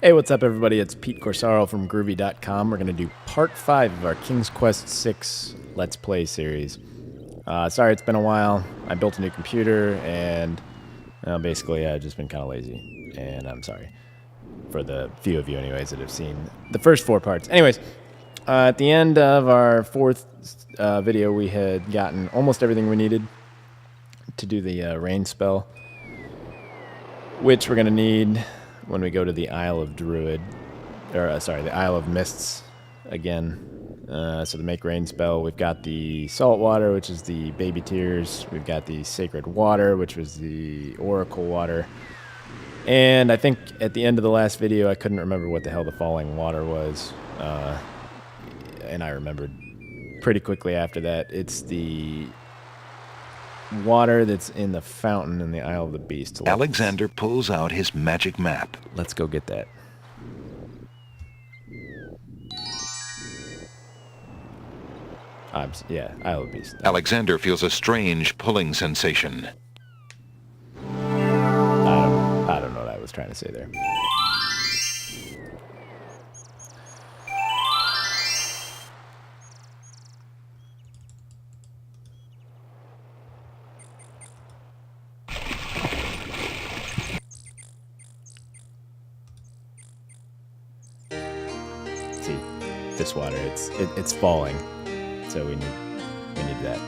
Hey, what's up, everybody? It's Pete Corsaro from Grouvee.com. We're going to do part 5 of our King's Quest 6 Let's Play series. Sorry, it's been a while. I built a new computer, and basically I've just been kind of lazy. And I'm sorry for the few of you, anyways, that have seen the first 4 parts. Anyways, at the end of our 4th video, we had gotten almost everything we needed to do the rain spell, which we're going to need when we go to the Isle of the Isle of Mists again. So to make rain spell, we've got the salt water, which is the baby tears. We've got the sacred water, which was the oracle water. And I think at the end of the last video, I couldn't remember what the hell the falling water was. And I remembered pretty quickly after that. It's the water that's in the fountain in the Isle of the Beast. Alexander pulls out his magic map. Let's go get that. Yeah, Isle of the Beast. Alexander feels a strange pulling sensation. I don't know what I was trying to say there. See, this water, it's falling, so we need that.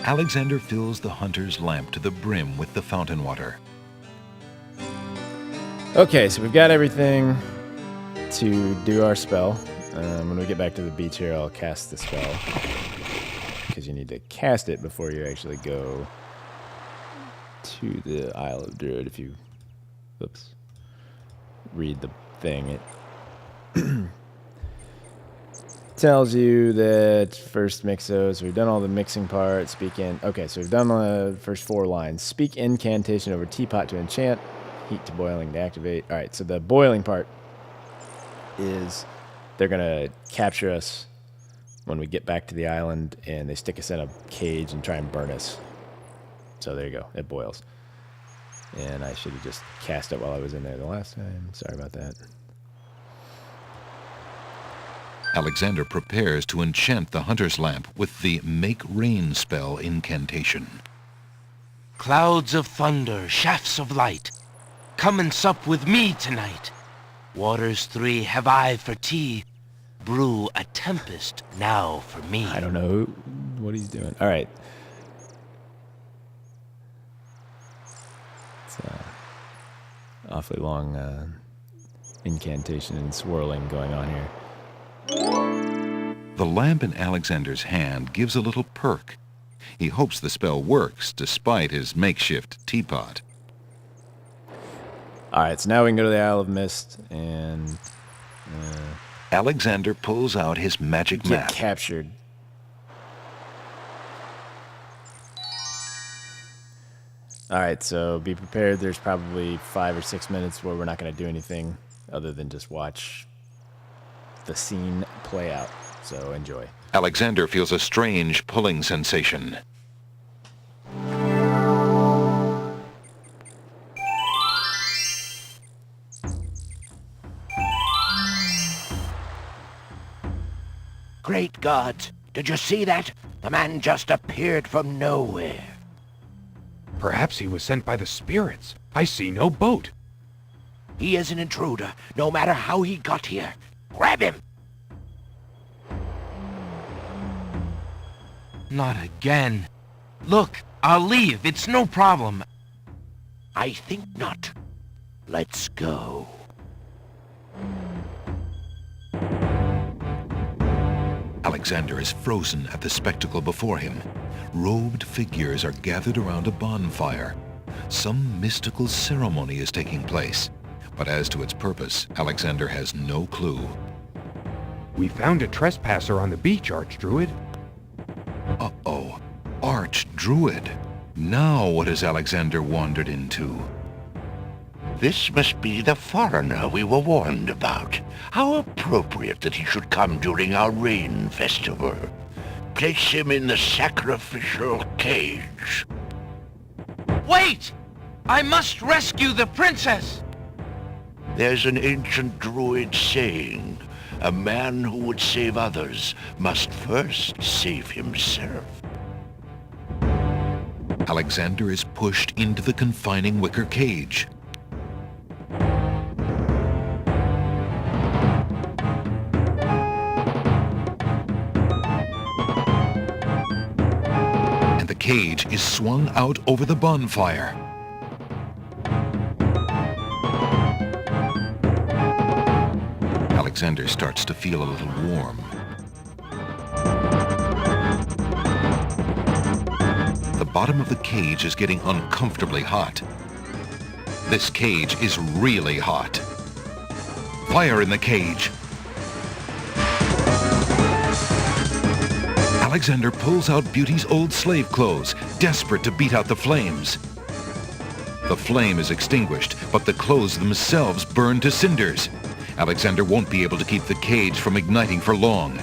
Alexander fills the hunter's lamp to the brim with the fountain water. Okay, so we've got everything to do our spell. When we get back to the beach here, I'll cast the spell, because you need to cast it before you actually go to the Isle of Druid. If you, read the thing, it tells you that first mix those. We've done all the mixing part. Okay, so we've done the first 4 lines. Speak incantation over teapot to enchant. Heat to boiling to activate. All right, so the boiling part is they're going to capture us when we get back to the island, and they stick us in a cage and try and burn us. So there you go. It boils. And I should have just cast it while I was in there the last time. Sorry about that. Alexander prepares to enchant the hunter's lamp with the Make Rain spell incantation. Clouds of thunder, shafts of light, come and sup with me tonight. Waters 3 have I for tea. Brew a tempest now for me. I don't know what he's doing. All right. It's awfully long incantation and swirling going on here. The lamp in Alexander's hand gives a little perk. He hopes the spell works despite his makeshift teapot. Alright, so now we can go to the Isle of Mist and Alexander pulls out his magic map. get captured. Alright, so be prepared. There's probably 5 or 6 minutes where we're not going to do anything other than just watch the scene play out. So enjoy. Alexander feels a strange pulling sensation. Great gods! Did you see that? The man just appeared from nowhere. Perhaps he was sent by the spirits. I see no boat. He is an intruder, no matter how he got here. Grab him! Not again. Look, I'll leave. It's no problem. I think not. Let's go. Alexander is frozen at the spectacle before him. Robed figures are gathered around a bonfire. Some mystical ceremony is taking place, but as to its purpose, Alexander has no clue. We found a trespasser on the beach, Archdruid. Uh-oh. Archdruid. Now what has Alexander wandered into? This must be the foreigner we were warned about. How appropriate that he should come during our rain festival. Place him in the sacrificial cage. Wait! I must rescue the princess! There's an ancient druid saying, a man who would save others must first save himself. Alexander is pushed into the confining wicker cage. And the cage is swung out over the bonfire. Alexander starts to feel a little warm. The bottom of the cage is getting uncomfortably hot. This cage is really hot. Fire in the cage. Alexander pulls out Beauty's old slave clothes, desperate to beat out the flames. The flame is extinguished, but the clothes themselves burn to cinders. Alexander won't be able to keep the cage from igniting for long.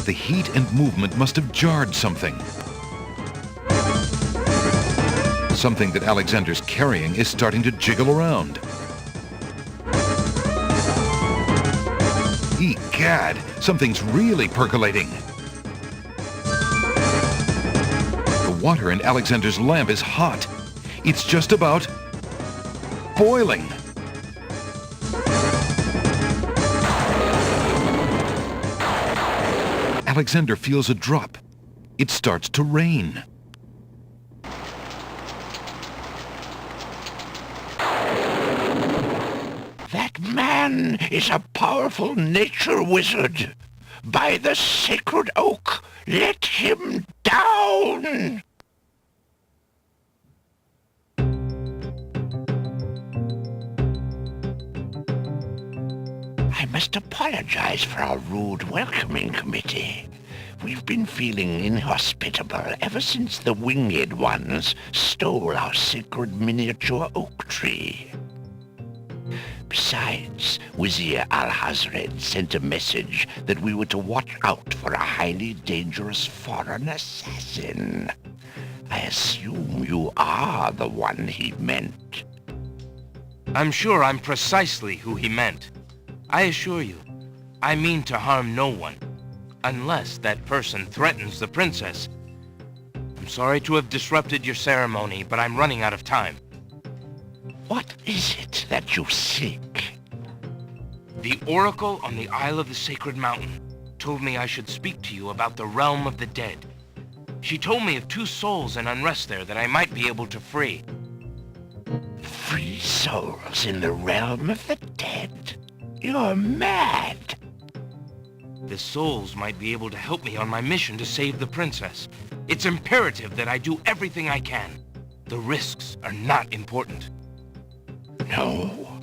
The heat and movement must have jarred something. Something that Alexander's carrying is starting to jiggle around. Egad, something's really percolating. The water in Alexander's lamp is hot. It's just about boiling. Alexander feels a drop. It starts to rain. That man is a powerful nature wizard. By the sacred oak, let him down! I must apologize for our rude welcoming committee. We've been feeling inhospitable ever since the winged ones stole our sacred miniature oak tree. Besides, Wizir Al-Hazred sent a message that we were to watch out for a highly dangerous foreign assassin. I assume you are the one he meant. I'm sure I'm precisely who he meant. I assure you, I mean to harm no one, unless that person threatens the princess. I'm sorry to have disrupted your ceremony, but I'm running out of time. What is it that you seek? The Oracle on the Isle of the Sacred Mountain told me I should speak to you about the realm of the dead. She told me of 2 souls in unrest there that I might be able to free. Free souls in the realm of the dead? You're mad! The souls might be able to help me on my mission to save the princess. It's imperative that I do everything I can. The risks are not important. No.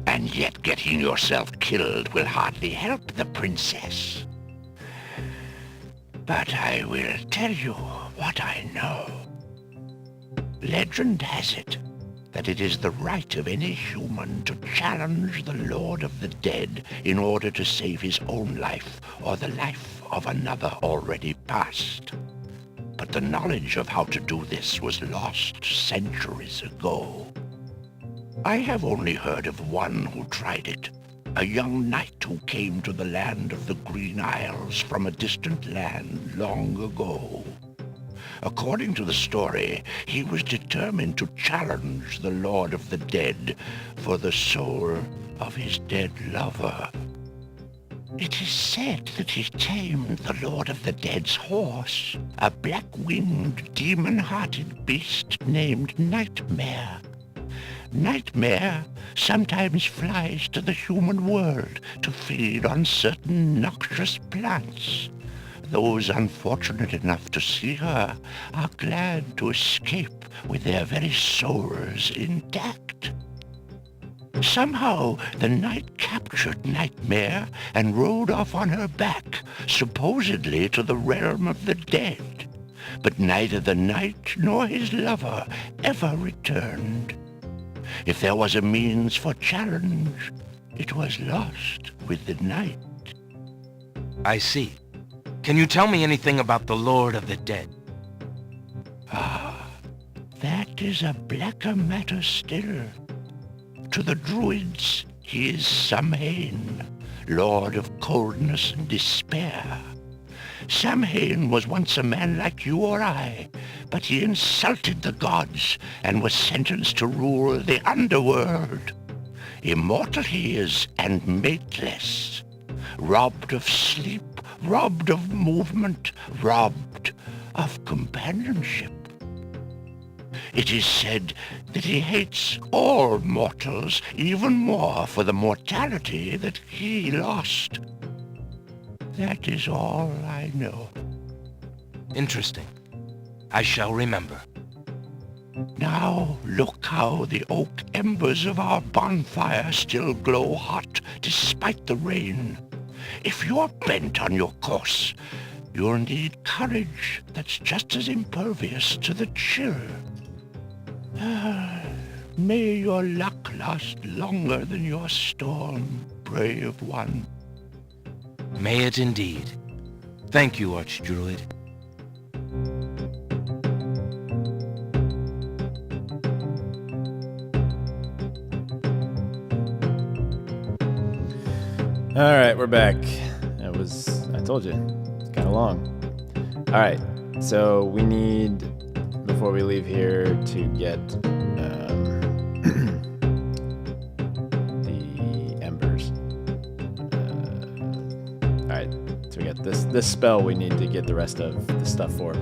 And yet getting yourself killed will hardly help the princess. But I will tell you what I know. Legend has it that it is the right of any human to challenge the Lord of the Dead in order to save his own life or the life of another already past. But the knowledge of how to do this was lost centuries ago. I have only heard of one who tried it, a young knight who came to the land of the Green Isles from a distant land long ago. According to the story, he was determined to challenge the Lord of the Dead for the soul of his dead lover. It is said that he tamed the Lord of the Dead's horse, a black-winged, demon-hearted beast named Nightmare. Nightmare sometimes flies to the human world to feed on certain noxious plants. Those unfortunate enough to see her are glad to escape with their very souls intact. Somehow, the knight captured Nightmare and rode off on her back, supposedly to the realm of the dead. But neither the knight nor his lover ever returned. If there was a means for challenge, it was lost with the night. I see. Can you tell me anything about the Lord of the Dead? That is a blacker matter still. To the Druids, he is Samhain, lord of coldness and despair. Samhain was once a man like you or I, but he insulted the gods and was sentenced to rule the underworld. Immortal he is and mateless, robbed of sleep, robbed of movement, robbed of companionship. It is said that he hates all mortals even more for the mortality that he lost. That is all I know. Interesting. I shall remember. Now look how the oak embers of our bonfire still glow hot despite the rain. If you're bent on your course, you'll need courage that's just as impervious to the chill. May your luck last longer than your storm, brave one. May it indeed. Thank you, Archdruid. All right, we're back. I told you, it's kind of long. All right, so we need, before we leave here, to get the embers. All right, so we got this spell we need to get the rest of the stuff for,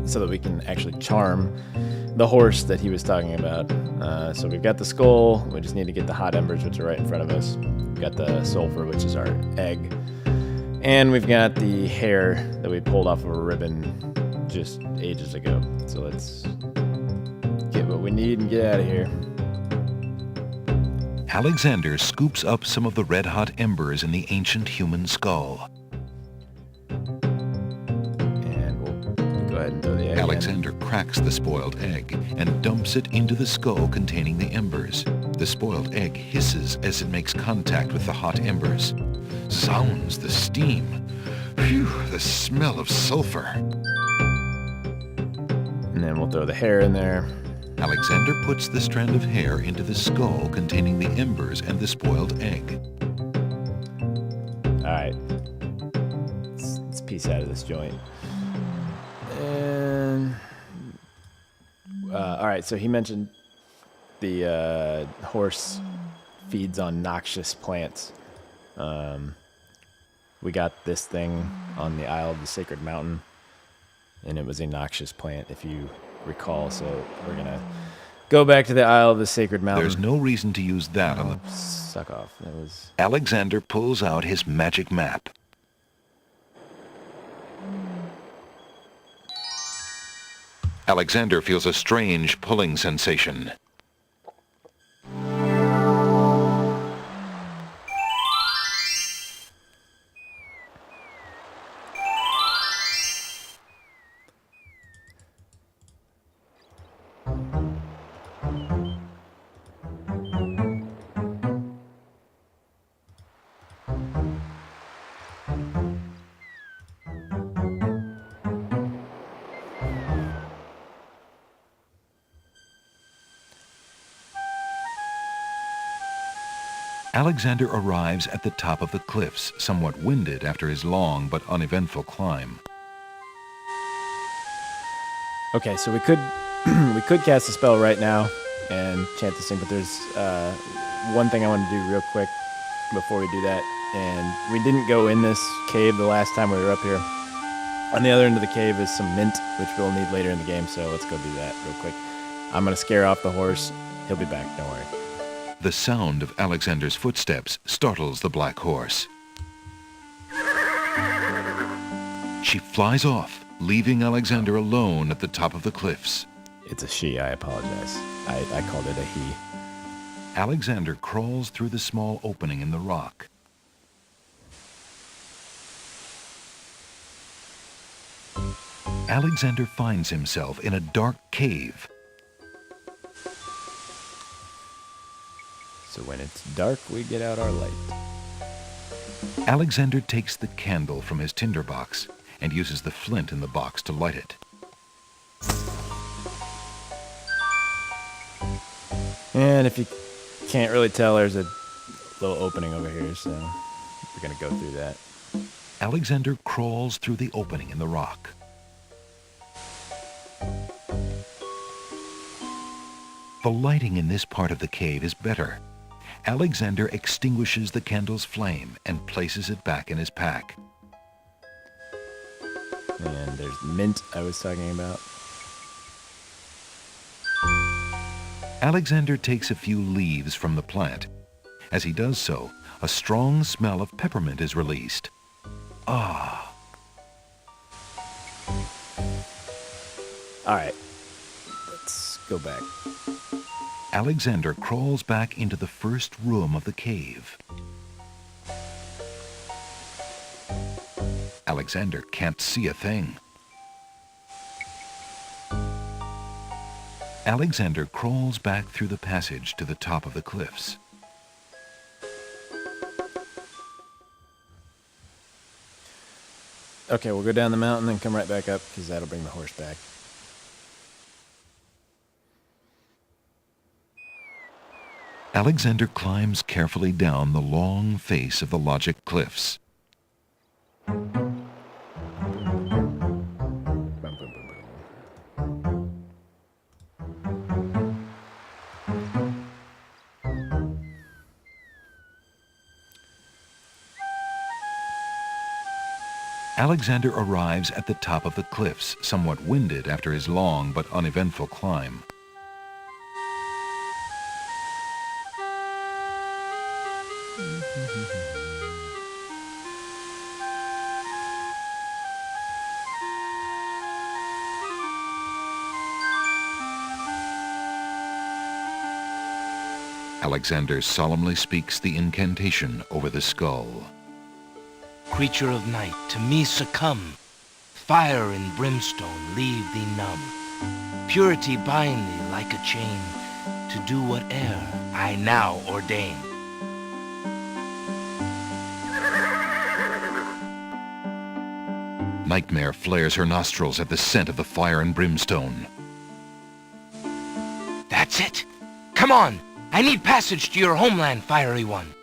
so that we can actually charm the horse that he was talking about. So we've got the skull, we just need to get the hot embers, which are right in front of us. We've got the sulfur, which is our egg. And we've got the hair that we pulled off of a ribbon just ages ago. So let's get what we need and get out of here. Alexander scoops up some of the red-hot embers in the ancient human skull. And we'll go ahead and throw the egg Alexander cracks the spoiled egg and dumps it into the skull containing the embers. The spoiled egg hisses as it makes contact with the hot embers. Zounds, the steam. Phew, the smell of sulfur. And then we'll throw the hair in there. Alexander puts the strand of hair into the skull containing the embers and the spoiled egg. All right. Let's piece out of this joint. And all right, so he mentioned the horse feeds on noxious plants. We got this thing on the Isle of the Sacred Mountain, and it was a noxious plant, if you recall. So we're gonna go back to the Isle of the Sacred Mountain. There's no reason to use that on the... Suck off. That was... Alexander pulls out his magic map. Alexander feels a strange pulling sensation. Alexander arrives at the top of the cliffs, somewhat winded after his long but uneventful climb. Okay, so we could cast a spell right now and chant this thing, but there's one thing I want to do real quick before we do that. And we didn't go in this cave the last time we were up here. On the other end of the cave is some mint, which we'll need later in the game, so let's go do that real quick. I'm going to scare off the horse. He'll be back, don't worry. The sound of Alexander's footsteps startles the black horse. She flies off, leaving Alexander alone at the top of the cliffs. It's a she, I apologize. I called it a he. Alexander crawls through the small opening in the rock. Alexander finds himself in a dark cave. So when it's dark, we get out our light. Alexander takes the candle from his tinderbox and uses the flint in the box to light it. And if you can't really tell, there's a little opening over here, so we're going to go through that. Alexander crawls through the opening in the rock. The lighting in this part of the cave is better. Alexander extinguishes the candle's flame and places it back in his pack. And there's mint I was talking about. Alexander takes a few leaves from the plant. As he does so, a strong smell of peppermint is released. Ah! All right, let's go back. Alexander crawls back into the first room of the cave. Alexander can't see a thing. Alexander crawls back through the passage to the top of the cliffs. Okay, we'll go down the mountain and come right back up, because that'll bring the horse back. Alexander climbs carefully down the long face of the Logic Cliffs. Boom, boom, boom, boom. Alexander arrives at the top of the cliffs, somewhat winded after his long but uneventful climb. Alexander solemnly speaks the incantation over the skull. Creature of night, to me succumb. Fire and brimstone leave thee numb. Purity bind thee like a chain, to do whate'er I now ordain. Nightmare flares her nostrils at the scent of the fire and brimstone. That's it! Come on! I need passage to your homeland, fiery one.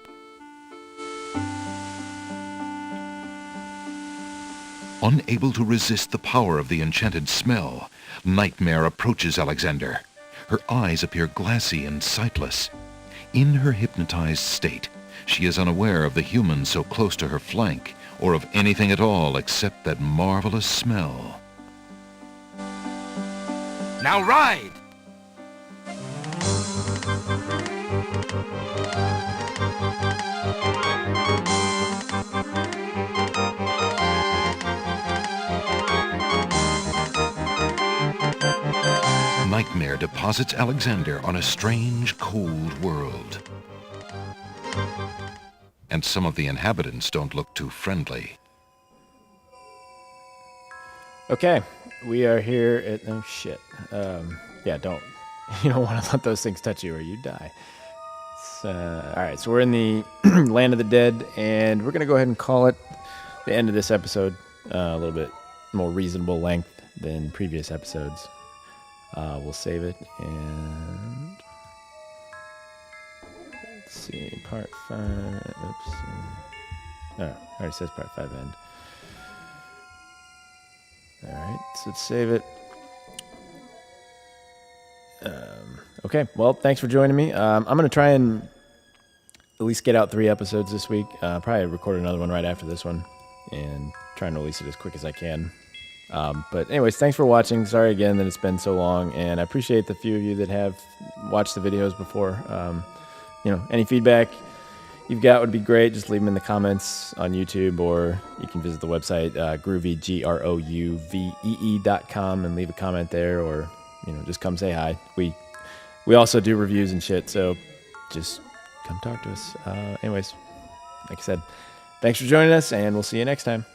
Unable to resist the power of the enchanted smell, Nightmare approaches Alexander. Her eyes appear glassy and sightless. In her hypnotized state, she is unaware of the human so close to her flank, or of anything at all except that marvelous smell. Now ride! Nightmare deposits Alexander on a strange, cold world. And some of the inhabitants don't look too friendly. Okay, we are here at... Oh, shit. Yeah, don't. You don't want to let those things touch you or you die. All right, so we're in the Land of the Dead, and we're going to go ahead and call it the end of this episode. A little bit more reasonable length than previous episodes. We'll save it, and... Let's see, part 5... Oops. Oh, it already says part 5 end. Alright, so let's save it. Okay, well, thanks for joining me. I'm going to try and at least get out 3 episodes this week. Probably record another one right after this one, and try and release it as quick as I can. But anyways, thanks for watching. Sorry again that it's been so long, and I appreciate the few of you that have watched the videos before. Any feedback you've got would be great. Just leave them in the comments on YouTube, or you can visit the website, Grouvee, Grouvee.com, and leave a comment there, or, just come say hi. We also do reviews and shit, so just come talk to us. Anyways, like I said, thanks for joining us, and we'll see you next time.